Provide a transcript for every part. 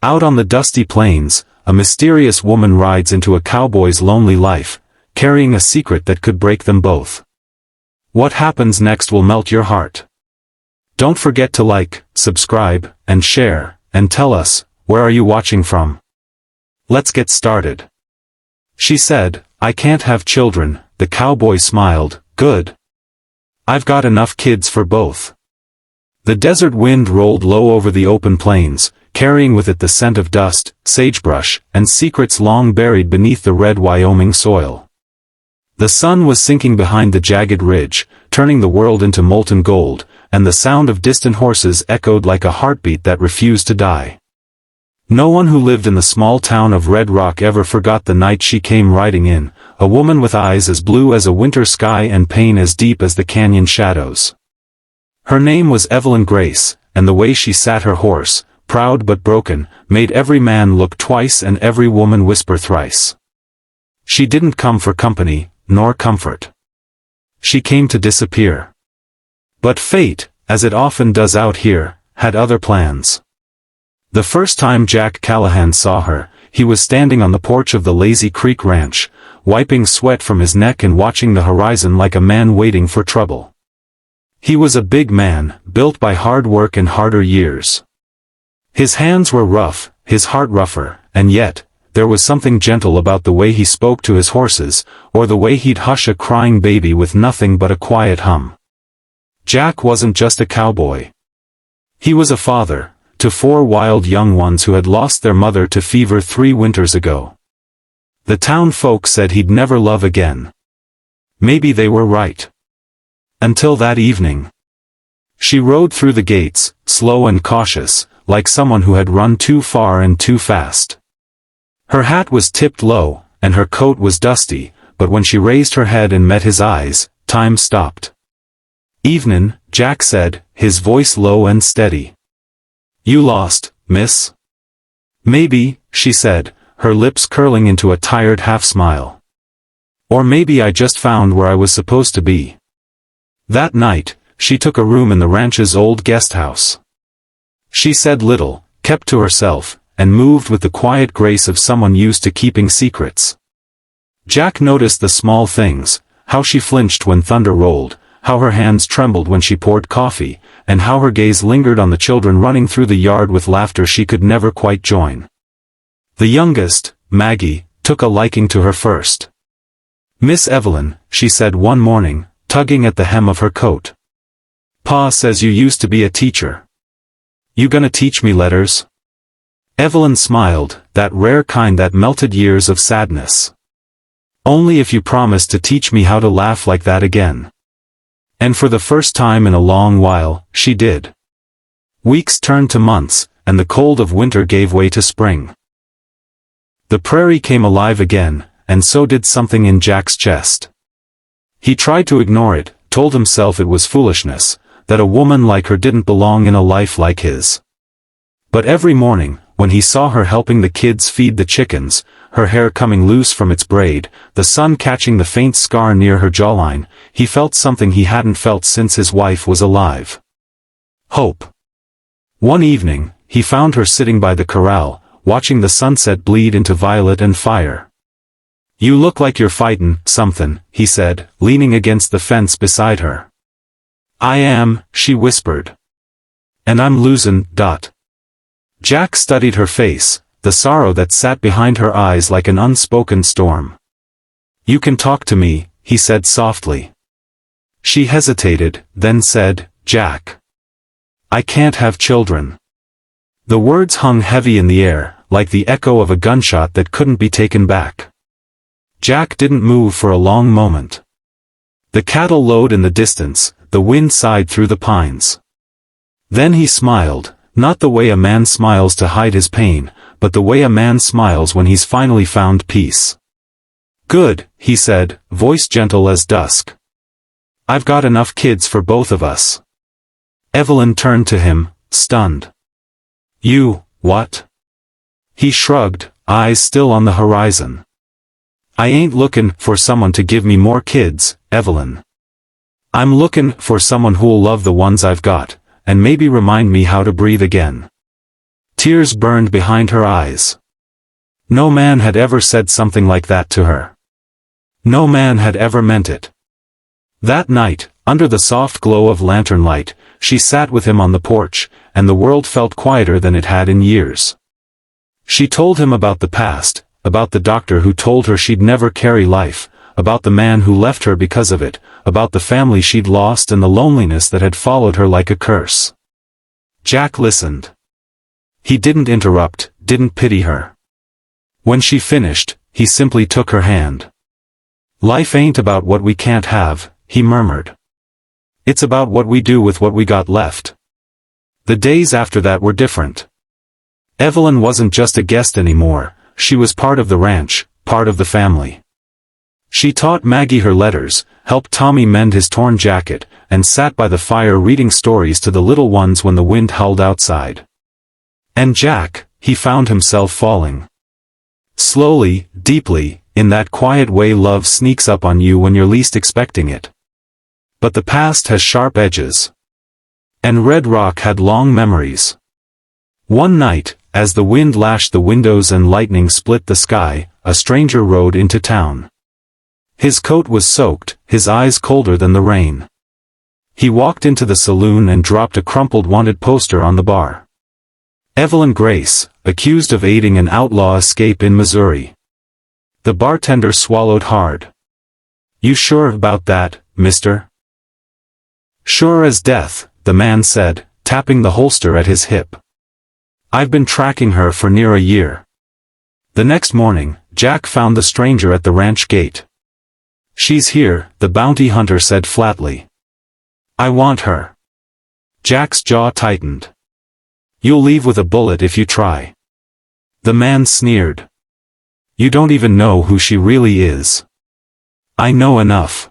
Out on the dusty plains, a mysterious woman rides into a cowboy's lonely life, carrying a secret that could break them both. What happens next will melt your heart. Don't forget to like, subscribe, and share, and tell us, where are you watching from? Let's get started. She said, I can't have children. The cowboy smiled, good. I've got enough kids for both. The desert wind rolled low over the open plains, carrying with it the scent of dust, sagebrush, and secrets long buried beneath the red Wyoming soil. The sun was sinking behind the jagged ridge, turning the world into molten gold, and the sound of distant horses echoed like a heartbeat that refused to die. No one who lived in the small town of Red Rock ever forgot the night she came riding in, a woman with eyes as blue as a winter sky and pain as deep as the canyon shadows. Her name was Evelyn Grace, and the way she sat her horse, proud but broken, made every man look twice and every woman whisper thrice. She didn't come for company, nor comfort. She came to disappear. But fate, as it often does out here, had other plans. The first time Jack Callahan saw her, he was standing on the porch of the Lazy Creek Ranch, wiping sweat from his neck and watching the horizon like a man waiting for trouble. He was a big man, built by hard work and harder years. His hands were rough, his heart rougher, and yet, there was something gentle about the way he spoke to his horses, or the way he'd hush a crying baby with nothing but a quiet hum. Jack wasn't just a cowboy. He was a father, to 4 wild young ones who had lost their mother to fever 3 winters ago. The town folk said he'd never love again. Maybe they were right. Until that evening. She rode through the gates, slow and cautious, like someone who had run too far and too fast. Her hat was tipped low, and her coat was dusty, but when she raised her head and met his eyes, time stopped. Evenin', Jack said, his voice low and steady. You lost, miss? Maybe, she said, her lips curling into a tired half-smile. Or maybe I just found where I was supposed to be. That night, she took a room in the ranch's old guest house. She said little, kept to herself, and moved with the quiet grace of someone used to keeping secrets. Jack noticed the small things, how she flinched when thunder rolled, how her hands trembled when she poured coffee, and how her gaze lingered on the children running through the yard with laughter she could never quite join. The youngest, Maggie, took a liking to her first. Miss Evelyn, she said one morning, tugging at the hem of her coat. Pa says you used to be a teacher. You gonna teach me letters? Evelyn smiled, that rare kind that melted years of sadness. Only if you promise to teach me how to laugh like that again. And for the first time in a long while, she did. Weeks turned to months, and the cold of winter gave way to spring. The prairie came alive again, and so did something in Jack's chest. He tried to ignore it, told himself it was foolishness, that a woman like her didn't belong in a life like his. But every morning, when he saw her helping the kids feed the chickens, her hair coming loose from its braid, the sun catching the faint scar near her jawline, he felt something he hadn't felt since his wife was alive. Hope. One evening, he found her sitting by the corral, watching the sunset bleed into violet and fire. You look like you're fightin' something, he said, leaning against the fence beside her. I am, she whispered. And I'm losin'. Jack studied her face, the sorrow that sat behind her eyes like an unspoken storm. You can talk to me, he said softly. She hesitated, then said, Jack. I can't have children. The words hung heavy in the air, like the echo of a gunshot that couldn't be taken back. Jack didn't move for a long moment. The cattle lowed in the distance, the wind sighed through the pines. Then he smiled, not the way a man smiles to hide his pain, but the way a man smiles when he's finally found peace. Good, he said, voice gentle as dusk. I've got enough kids for both of us. Evelyn turned to him, stunned. You, what? He shrugged, eyes still on the horizon. I ain't lookin' for someone to give me more kids, Evelyn. I'm lookin' for someone who'll love the ones I've got, and maybe remind me how to breathe again. Tears burned behind her eyes. No man had ever said something like that to her. No man had ever meant it. That night, under the soft glow of lantern light, she sat with him on the porch, and the world felt quieter than it had in years. She told him about the past, about the doctor who told her she'd never carry life, about the man who left her because of it, about the family she'd lost and the loneliness that had followed her like a curse. Jack listened. He didn't interrupt, didn't pity her. When she finished, he simply took her hand. "Life ain't about what we can't have," he murmured. "It's about what we do with what we got left." The days after that were different. Evelyn wasn't just a guest anymore, she was part of the ranch, part of the family. She taught Maggie her letters, helped Tommy mend his torn jacket, and sat by the fire reading stories to the little ones when the wind howled outside. And Jack, he found himself falling. Slowly, deeply, in that quiet way love sneaks up on you when you're least expecting it. But the past has sharp edges. And Red Rock had long memories. One night, as the wind lashed the windows and lightning split the sky, a stranger rode into town. His coat was soaked, his eyes colder than the rain. He walked into the saloon and dropped a crumpled wanted poster on the bar. Evelyn Grace, accused of aiding an outlaw escape in Missouri. The bartender swallowed hard. "You sure about that, mister?" "Sure as death," the man said, tapping the holster at his hip. "I've been tracking her for near a year." The next morning, Jack found the stranger at the ranch gate. "She's here," the bounty hunter said flatly. "I want her." Jack's jaw tightened. "You'll leave with a bullet if you try." The man sneered. "You don't even know who she really is." "I know enough."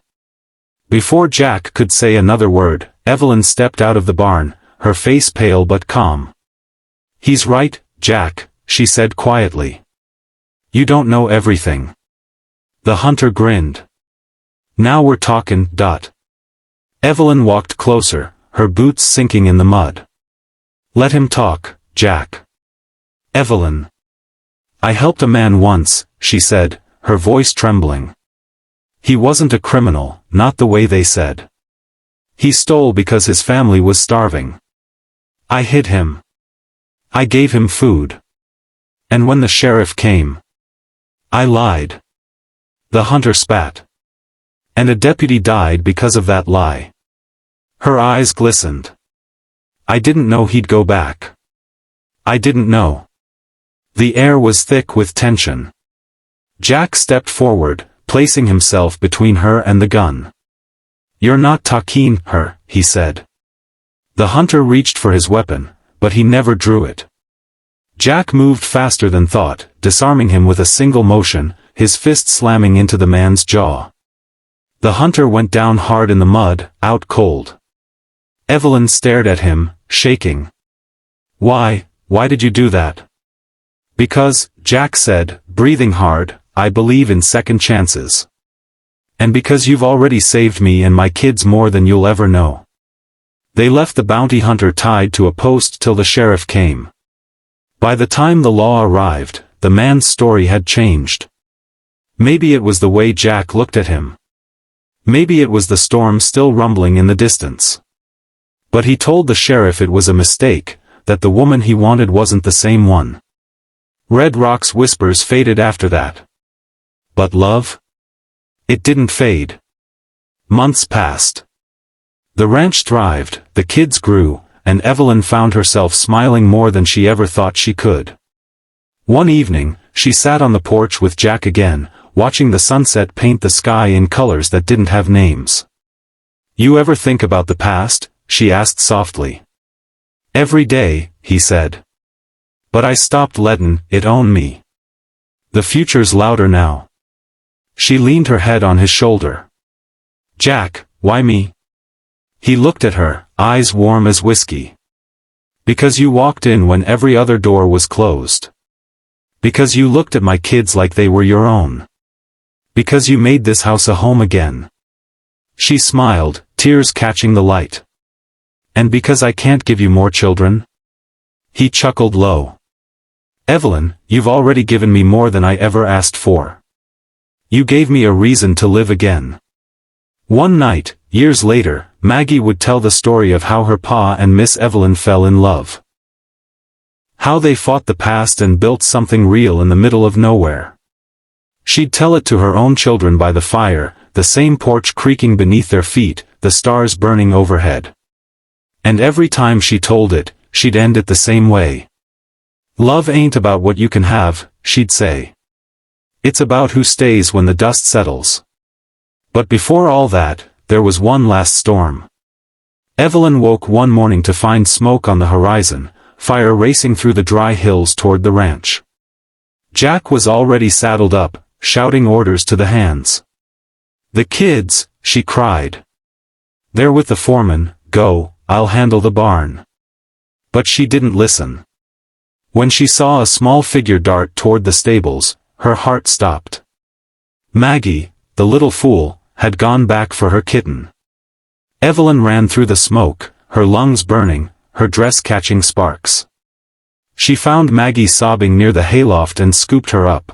Before Jack could say another word, Evelyn stepped out of the barn, her face pale but calm. "He's right, Jack," she said quietly. "You don't know everything." The hunter grinned. "Now we're talking, Dot." Evelyn walked closer, her boots sinking in the mud. "Let him talk, Jack." "Evelyn." "I helped a man once," she said, her voice trembling. "He wasn't a criminal, not the way they said. He stole because his family was starving. I hid him. I gave him food. And when the sheriff came, I lied." The hunter spat. "And a deputy died because of that lie." Her eyes glistened. "I didn't know he'd go back. I didn't know." The air was thick with tension. Jack stepped forward, placing himself between her and the gun. "You're not talking her," he said. The hunter reached for his weapon, but he never drew it. Jack moved faster than thought, disarming him with a single motion, his fist slamming into the man's jaw. The hunter went down hard in the mud, out cold. Evelyn stared at him, shaking. Why did you do that?" "Because," Jack said, breathing hard, "I believe in second chances. And because you've already saved me and my kids more than you'll ever know." They left the bounty hunter tied to a post till the sheriff came. By the time the law arrived, the man's story had changed. Maybe it was the way Jack looked at him. Maybe it was the storm still rumbling in the distance. But he told the sheriff it was a mistake, that the woman he wanted wasn't the same one. Red Rock's whispers faded after that. But love? It didn't fade. Months passed. The ranch thrived, the kids grew, and Evelyn found herself smiling more than she ever thought she could. One evening, she sat on the porch with Jack again, watching the sunset paint the sky in colors that didn't have names. "You ever think about the past?" she asked softly. "Every day," he said. "But I stopped letting it own me. The future's louder now." She leaned her head on his shoulder. "Jack, why me?" He looked at her, eyes warm as whiskey. "Because you walked in when every other door was closed. Because you looked at my kids like they were your own. Because you made this house a home again." She smiled, tears catching the light. "And because I can't give you more children?" He chuckled low. Evelyn, you've already given me more than I ever asked for. You gave me a reason to live again. One night, years later, Maggie would tell the story of how her pa and Miss Evelyn fell in love. How they fought the past and built something real in the middle of nowhere. She'd tell it to her own children by the fire, the same porch creaking beneath their feet, the stars burning overhead. And every time she told it, she'd end it the same way. Love ain't about what you can have, she'd say. It's about who stays when the dust settles. But before all that, there was one last storm. Evelyn woke one morning to find smoke on the horizon, fire racing through the dry hills toward the ranch. Jack was already saddled up, shouting orders to the hands. "The kids," she cried. "They're with the foreman, go, I'll handle the barn." But she didn't listen. When she saw a small figure dart toward the stables, her heart stopped. Maggie, the little fool, had gone back for her kitten. Evelyn ran through the smoke, her lungs burning, her dress catching sparks. She found Maggie sobbing near the hayloft and scooped her up.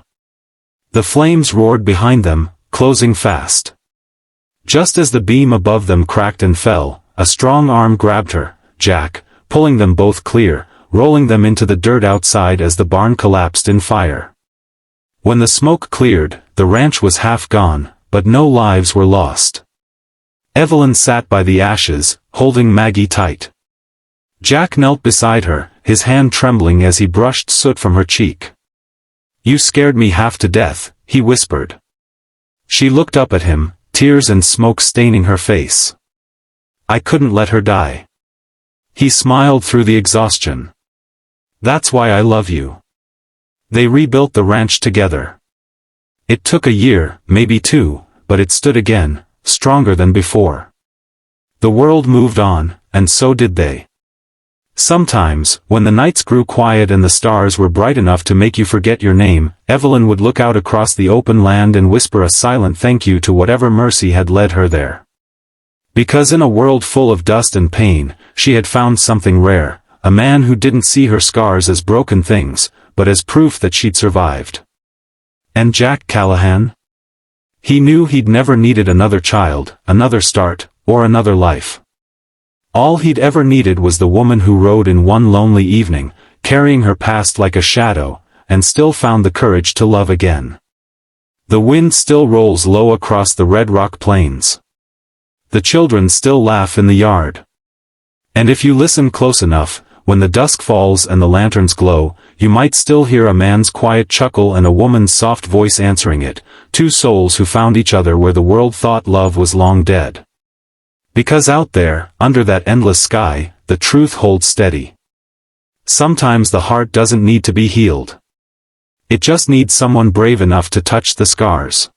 The flames roared behind them, closing fast. Just as the beam above them cracked and fell, a strong arm grabbed her, Jack, pulling them both clear, rolling them into the dirt outside as the barn collapsed in fire. When the smoke cleared, the ranch was half gone, but no lives were lost. Evelyn sat by the ashes, holding Maggie tight. Jack knelt beside her, his hand trembling as he brushed soot from her cheek. "You scared me half to death," he whispered. She looked up at him, tears and smoke staining her face. "I couldn't let her die." He smiled through the exhaustion. "That's why I love you." They rebuilt the ranch together. It took a year, maybe two, but it stood again, stronger than before. The world moved on, and so did they. Sometimes, when the nights grew quiet and the stars were bright enough to make you forget your name, Evelyn would look out across the open land and whisper a silent thank you to whatever mercy had led her there. Because in a world full of dust and pain, she had found something rare, a man who didn't see her scars as broken things, but as proof that she'd survived. And Jack Callahan? He knew he'd never needed another child, another start, or another life. All he'd ever needed was the woman who rode in one lonely evening, carrying her past like a shadow, and still found the courage to love again. The wind still rolls low across the Red Rock Plains. The children still laugh in the yard. And if you listen close enough, when the dusk falls and the lanterns glow, you might still hear a man's quiet chuckle and a woman's soft voice answering it, two souls who found each other where the world thought love was long dead. Because out there, under that endless sky, the truth holds steady. Sometimes the heart doesn't need to be healed. It just needs someone brave enough to touch the scars.